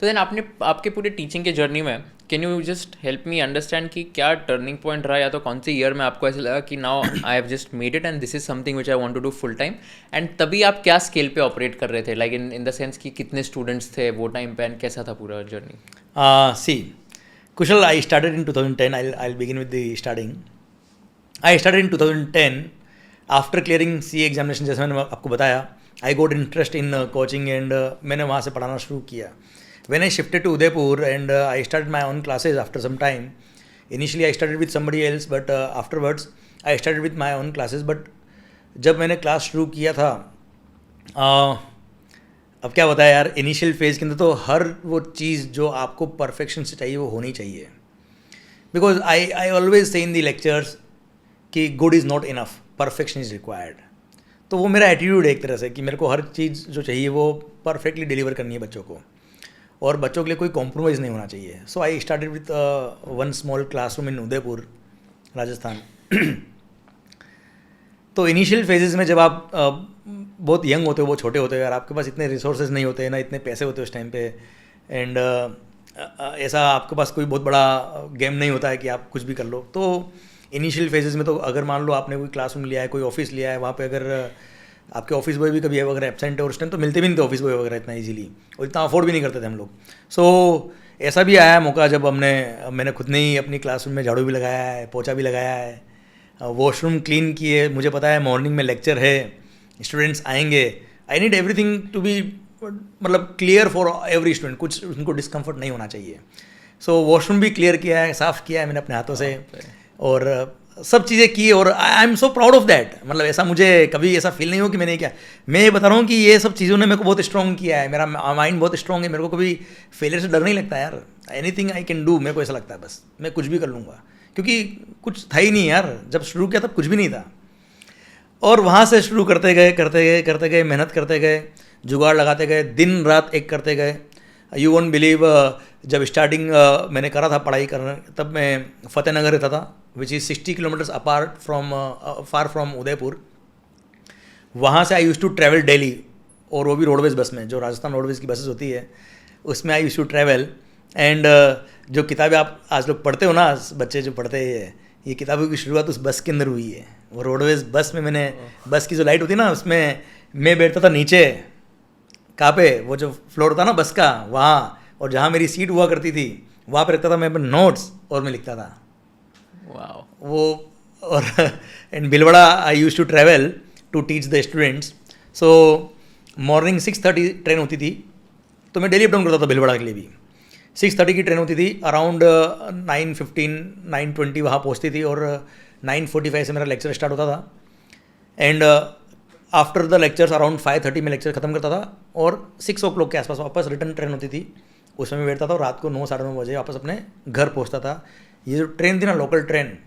तो देन आपने आपके पूरे टीचिंग के जर्नी में can you just help me understand कि क्या टर्निंग पॉइंट रहा, या तो कौन से ईयर में आपको ऐसा लगा कि now I have just made it and this is something which I want to do full time, and तभी आप क्या स्केल पे ऑपरेट कर रहे थे, लाइक इन द सेंस कि कितने स्टूडेंट्स थे वो टाइम पे एंड कैसा था पूरा journey? See, Kushal, I started in 2010. I'll begin with the starting. I started in 2010 after clearing CA examination. जैसे मैंने आपको बताया, I got interest in coaching and मैंने वहाँ से पढ़ाना शुरू किया. When I shifted to Udaipur and I started my own classes after some time. Initially I started with somebody else, but afterwards I started with my own classes. But जब मैंने class शुरू किया था, अब क्या बताया यार, इनिशियल फेज़ के अंदर तो हर वो चीज़ जो आपको परफेक्शन से चाहिए वो होनी चाहिए. Because I always say in the lectures कि good is not enough, perfection is required. तो वो मेरा एटीट्यूड है एक तरह से कि मेरे को हर चीज़ जो चाहिए वो परफेक्टली डिलीवर करनी है बच्चों को, और बच्चों के लिए कोई कॉम्प्रोमाइज़ नहीं होना चाहिए. So I started with one small classroom in Udaipur, Rajasthan. तो इनिशियल फेजेस में जब आप बहुत यंग होते हो, बहुत छोटे होते हो यार, आपके पास इतने रिसोर्सेज नहीं होते ना इतने पैसे होते उस टाइम पे, एंड ऐसा आपके पास कोई बहुत बड़ा गेम नहीं होता है कि आप कुछ भी कर लो. तो इनिशियल फेजेस में तो अगर मान लो आपने कोई क्लासरूम लिया है, कोई ऑफिस लिया है, वहाँ पे अगर आपके ऑफिस बॉय भी कभी अगर एब्सेंट है, और उस टाइम तो मिलते भी नहीं थे ऑफिस बॉय वगैरह इतना ईजिली, और इतना अफोर्ड भी नहीं करते थे हम लोग. सो ऐसा भी आया मौका जब मैंने खुद ने ही अपनी क्लासरूम में झाड़ू भी लगाया है, पोछा भी लगाया है, वॉशरूम क्लीन किए. मुझे पता है मॉर्निंग में लेक्चर है, स्टूडेंट्स आएंगे, I need everything to be मतलब क्लियर फॉर एवरी स्टूडेंट, कुछ उनको डिस्कम्फर्ट नहीं होना चाहिए. सो वॉशरूम भी क्लियर किया है, साफ़ किया है मैंने अपने हाथों से, और सब चीज़ें की, और I am so proud of that. मतलब ऐसा मुझे कभी ऐसा फील नहीं हो कि मैंने क्या, मैं ये बता रहा हूँ कि ये सब चीज़ों ने मेरे को बहुत स्ट्रॉन्ग किया है, मेरा माइंड बहुत स्ट्रॉन्ग है, मेरे को कभी फेलियर से डर नहीं लगता यार. एनीथिंग आई कैन डू, मेरे को ऐसा लगता है बस मैं कुछ भी कर लूँगा, क्योंकि कुछ था ही नहीं यार. जब शुरू किया तब कुछ भी नहीं था, और वहाँ से शुरू करते गए, मेहनत करते गए, जुगाड़ लगाते गए, दिन रात एक करते गए. यू वोंट बिलीव, जब स्टार्टिंग मैंने करा था पढ़ाई करना, तब मैं फतेहनगर रहता था, which is 60 kilometres apart from far from Udaipur. वहाँ से I use to travel daily, और वो भी रोडवेज़ बस में, जो राजस्थान रोडवेज़ की बसेस होती है उसमें आई यूज़ टू ट्रैवल. एंड जो किताबें आप आज लोग पढ़ते हो ना, बच्चे जो पढ़ते हैं, ये किताबों की शुरुआत उस बस के अंदर हुई है. वो रोडवेज़ बस में मैंने, बस की जो लाइट होती है ना, उसमें मैं बैठता था नीचे, कहाँ पे, वो जो फ्लोर था ना बस का वहाँ, और जहाँ मेरी सीट हुआ करती थी वहाँ पे रखता था मैं अपने नोट्स, और मैं लिखता था. वाओ. वो और and Bhilwara I use to travel to teach the students. So morning 6:30 train होती थी, तो मैं डेली अप डाउन करता था भिलवाड़ा के लिए भी. 6:30 की ट्रेन होती थी, अराउंड 9:15 9:20 वहाँ पहुँचती थी, और 9:45 से मेरा लेक्चर स्टार्ट होता था. And after the lectures around 5:30 में लेक्चर ख़त्म करता था, और 6 o'clock के आसपास वापस रिटर्न ट्रेन होती थी, उसमें मैं बैठता था, और रात को 9 साढ़े 9 बजे वापस अपने घर पहुँचता था. ये जो ट्रेन थी ना, लोकल ट्रेन,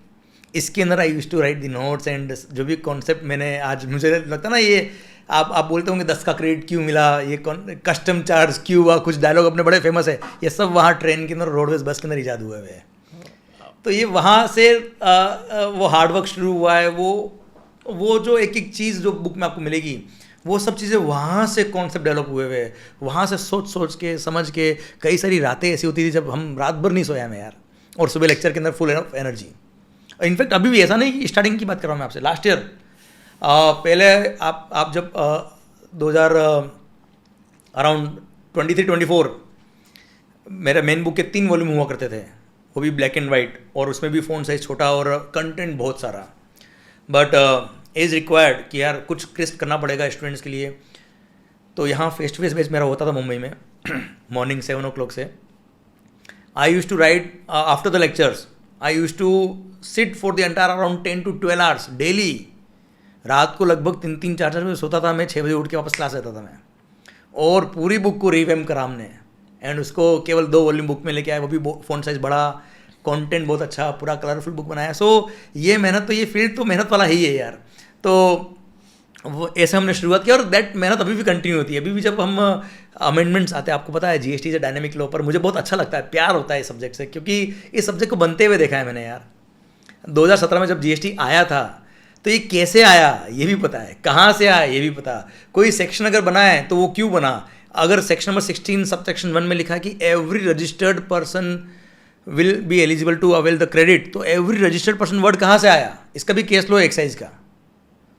इसके अंदर I use to write the notes, and जो भी कॉन्सेप्ट मैंने आज, मुझे लगता ना ये आप बोलते होंगे 10 का क्रेडिट क्यों मिला, ये कस्टम चार्ज क्यों हुआ, कुछ डायलॉग अपने बड़े फेमस है, ये सब वहाँ ट्रेन के अंदर, रोडवेज़ बस के अंदर ईजाद हुए हुए हैं. तो ये वहाँ से वो हार्डवर्क शुरू हुआ है. वो जो एक एक चीज़ जो बुक में आपको मिलेगी, वो सब चीज़ें वहाँ से कॉन्सेप्ट डेवलप हुए हुए, वहाँ से सोच के समझ के. कई सारी रातें ऐसी होती थी जब हम रात भर नहीं सोया मैं यार, और सुबह लेक्चर के अंदर फुल एनर्जी. इनफैक्ट अभी भी ऐसा नहीं कि स्टार्टिंग की बात कर रहा हूँ मैं आपसे, लास्ट ईयर पहले आप जब 2000 अराउंड 23-24 मेरे मेन बुक के 3 वॉल्यूम हुआ करते थे, वो भी ब्लैक एंड वाइट, और उसमें भी फ़ॉन्ट साइज छोटा और कंटेंट बहुत सारा. बट इज़ रिक्वायर्ड कि यार कुछ क्रिस्प करना पड़ेगा स्टूडेंट्स के लिए. तो यहाँ फेस टू फेस बेच मेरा होता था मुंबई में मॉर्निंग 7 o'clock से. I use to write after the lectures, I use to sit for the entire around 10 to 12 hours daily. रात को लगभग 3-4 बजे सोता था मैं, 6 बजे उठ के वापस क्लास रहता था मैं, और पूरी बुक को रिवैम्प करा हमने, एंड उसको केवल 2 वॉल्यूम बुक में लेके आए, वो भी फ़ॉन्ट साइज़ बड़ा, कंटेंट बहुत अच्छा, पूरा कलरफुल बुक बनाया. सो ये मेहनत, तो ये फील्ड तो मेहनत वाला ही है यार. तो वो ऐसे हमने शुरुआत की, और दैट मेहनत अभी भी कंटिन्यू होती है. अभी भी जब हम अमेंडमेंट्स आते हैं, आपको पता है जीएसटी से डायनेमिक लॉ पर, मुझे बहुत अच्छा लगता है, प्यार होता है इस सब्जेक्ट से, क्योंकि इस सब्जेक्ट को बनते हुए देखा है मैंने यार. 2017 में जब जीएसटी आया था, तो ये कैसे आया ये भी पता है, कहाँ से आया ये भी पता, कोई सेक्शन अगर बना है तो वो क्यों बना, अगर सेक्शन नंबर 16 सब सेक्शन 1 में लिखा है कि every registered person will be eligible to avail the credit, तो एवरी रजिस्टर्ड पर्सन वर्ड कहाँ से आया? इसका भी केस लो एक्साइज का।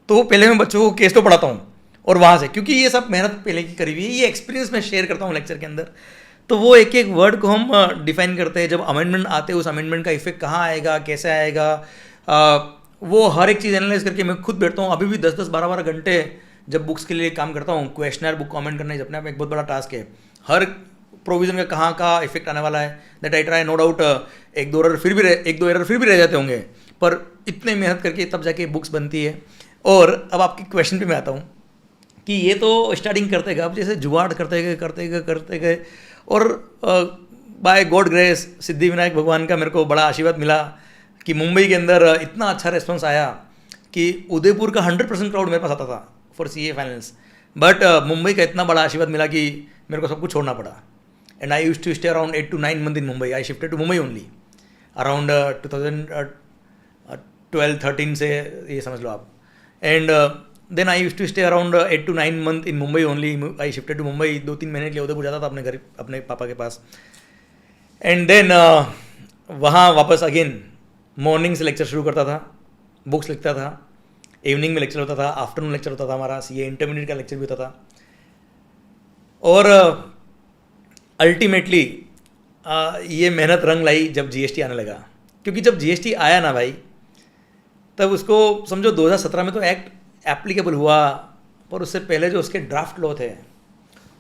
तो पहले मैं बच्चों को केस तो पढ़ाता हूँ और वहाँ से, क्योंकि ये सब मेहनत पहले की करी हुई है, ये एक्सपीरियंस मैं शेयर करता हूँ लेक्चर के अंदर। तो वो एक एक वर्ड को हम डिफाइन करते हैं। जब अमेंडमेंट आते हैं उस अमेंडमेंट का इफेक्ट कहाँ आएगा, कैसे आएगा, वो हर एक चीज़ एनालाइज करके मैं खुद बैठता हूँ। अभी भी 10-10 12-12 घंटे जब बुक्स के लिए काम करता हूँ। क्वेश्चनर बुक कमेंट करना अपने आप में एक बहुत बड़ा टास्क है। हर प्रोविजन का कहाँ का इफेक्ट आने वाला है, that I try. No doubt एक दो एरर फिर भी रह जाते होंगे, पर इतने मेहनत करके तब जाके बुक्स बनती है। और अब आपके क्वेश्चन पे मैं आता हूँ कि ये तो स्टार्टिंग करते गए, अब जैसे जुगाड़ करते गए और बाय गॉड ग्रेस सिद्धिविनायक भगवान का मेरे को बड़ा आशीर्वाद मिला कि मुंबई के अंदर इतना अच्छा रिस्पॉन्स आया कि उदयपुर का 100% क्राउड मेरे पास आता था for CA finals, but Mumbai का इतना बड़ा आशीर्वाद मिला कि मेरे को सब कुछ छोड़ना पड़ा। And I used to stay around 8 to 9 months in Mumbai. I shifted to Mumbai only around 2012-13 से, ये समझ लो आप। And then I used to stay around 8 to 9 months in Mumbai only. I shifted to Mumbai. 2-3 महीने के लिए उदयपुर जाता था अपने घर, अपने पापा के पास। एंड देन वहाँ वापस अगेन मॉर्निंग से लेक्चर शुरू करता था, बुक्स लिखता था, इवनिंग में लेक्चर होता था, आफ्टरनून लेक्चर होता था हमारा, CA इंटरमीडिएट का लेक्चर भी होता था। और अल्टीमेटली ये मेहनत रंग लाई जब GST आने लगा। क्योंकि जब GST आया ना भाई, तब उसको समझो 2017 में तो एक्ट एप्लीकेबल हुआ, पर उससे पहले जो उसके ड्राफ्ट लॉ थे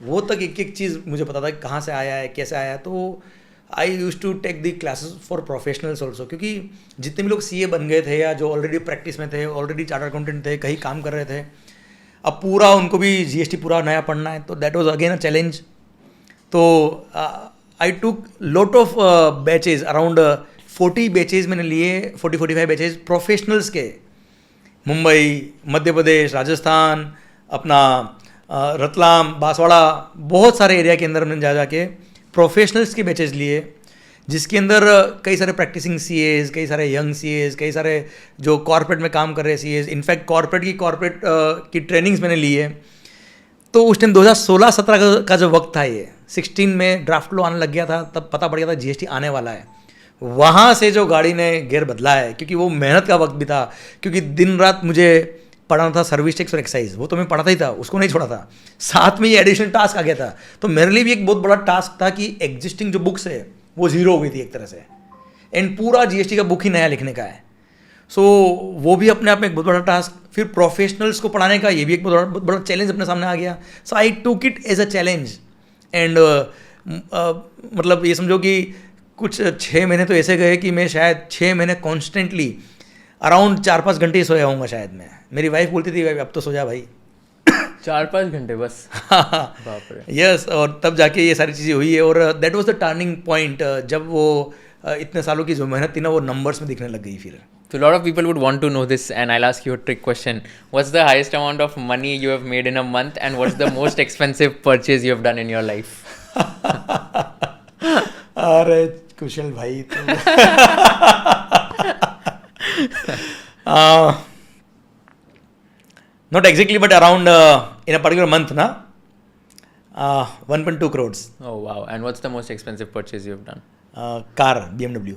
वो तक एक एक चीज़ मुझे पता था कि कहाँ से आया है, कैसे आया है। तो I use to take the classes for professionals also, क्योंकि जितने भी लोग CA बन गए थे या जो ऑलरेडी प्रैक्टिस में थे, ऑलरेडी चार्टर्ड अकाउंटेंट थे, कहीं काम कर रहे थे, अब पूरा उनको भी GST पूरा नया पढ़ना है, तो that was again a challenge. तो I took lot of batches, around 40 batches मैंने लिए, 40-45 बैचेज प्रोफेशनल्स के। मुंबई, मध्य प्रदेश, राजस्थान, अपना रतलाम, बांसवाड़ा, बहुत सारे एरिया के अंदर हमने जा जाके प्रोफेशनल्स के बैचेज लिए, जिसके अंदर कई सारे प्रैक्टिसिंग CAs, कई सारे यंग CAs, कई सारे जो कॉर्पोरेट में काम कर रहे CAs, इनफैक्ट कॉर्पोरेट की ट्रेनिंग्स मैंने ली है। तो उस टाइम 2016-17 का जो वक्त था, ये 16 में ड्राफ्ट लो आने लग गया था, तब पता पड़ गया था GST आने वाला है। वहाँ से जो गाड़ी ने गियर बदला है, क्योंकि वो मेहनत का वक्त भी था, क्योंकि दिन रात मुझे पढ़ाना था सर्विस टैक्स और एक्साइज, वो तो मैं पढ़ाता ही था, उसको नहीं छोड़ा था। साथ में ये एडिशनल टास्क आ गया था, तो मेरे लिए भी एक बहुत बड़ा टास्क था कि एग्जिस्टिंग जो बुक्स है वो जीरो हो गई थी एक तरह से, एंड पूरा GST का बुक ही नया लिखने का है। सो वो भी अपने आप में एक बहुत बड़ा टास्क। फिर प्रोफेशनल्स को पढ़ाने का ये भी एक बहुत बड़ा चैलेंज अपने सामने आ गया। So I took it as a challenge. And मतलब ये समझो कि कुछ 6 महीने तो ऐसे गए कि मैं शायद 6 महीने कॉन्स्टेंटली अराउंड 4-5 घंटे ही सोया हूँगा शायद मैं। मेरी वाइफ बोलती थी भाई अब तो सो जा भाई। 4-5 घंटे बस? बाप रे। यस, और तब जाके ये सारी चीज़ें हुई है। और that was the turning point, जब वो इतने सालों की जो मेहनत थी ना वो नंबर्स में दिखने लग गई फिर। So a lot of people would want to know this, and I'll ask you a trick question. What's the highest amount of money you have made in a month, and what's the most expensive purchase you have done in your life? अरे कुशल भाई तू। Not exactly, but around in a particular month, na 1.2 crores. Oh wow! And what's the most expensive purchase you have done? Car, BMW.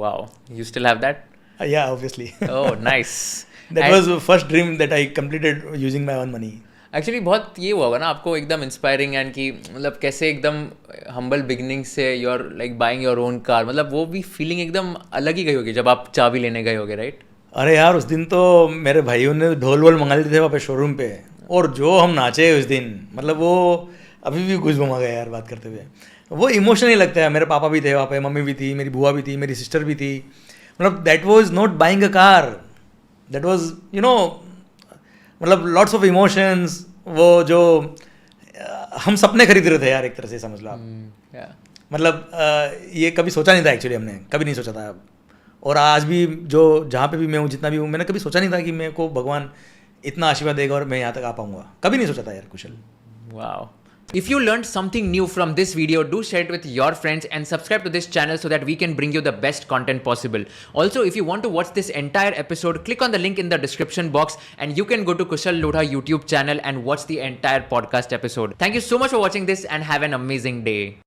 Wow! You still have that? Yeah, obviously. Oh, nice. That was the first dream that I completed using my own money. Actually बहुत ये हुआ होगा ना आपको एकदम inspiring, and कि मतलब कैसे एकदम हम्बल बिगनिंग से you are like buying your own car, मतलब वो भी फीलिंग एकदम अलग ही गई होगी जब आप चाबी लेने गए होगे, राइट? अरे यार उस दिन तो मेरे भाइयों ने ढोल वोल मंगा लिए थे वहाँ पे शोरूम पे, और जो हम नाचे उस दिन, मतलब वो अभी भी कुछ घुमा गया यार बात करते हुए। वो इमोशनली लगता है। मेरे पापा भी थे वहाँ पे, मम्मी भी थी, मेरी बुआ भी थी, मेरी सिस्टर भी थी। मतलब that was not buying a car, that was you know मतलब लॉट्स ऑफ इमोशंस। वो जो हम सपने खरीद रहे थे यार एक तरह से, समझ लो आप। मतलब ये कभी सोचा नहीं था एक्चुअली, हमने कभी नहीं सोचा था। और आज भी जो जहाँ पे भी मैं हूँ, जितना भी हूँ, मैंने कभी सोचा नहीं था कि मेरे को भगवान इतना आशीर्वाद देगा और मैं यहाँ तक आ पाऊँगा। कभी नहीं सोचा था यार Kushal. Wow, If you learned something new from this video, do share it with your friends and subscribe to this channel so that we can bring you the best content possible. Also, if you want to watch this entire episode, click on the link in the description box and you can go to Kushal Lodha YouTube channel and watch the entire podcast episode. Thank you so much for watching this and have an amazing day.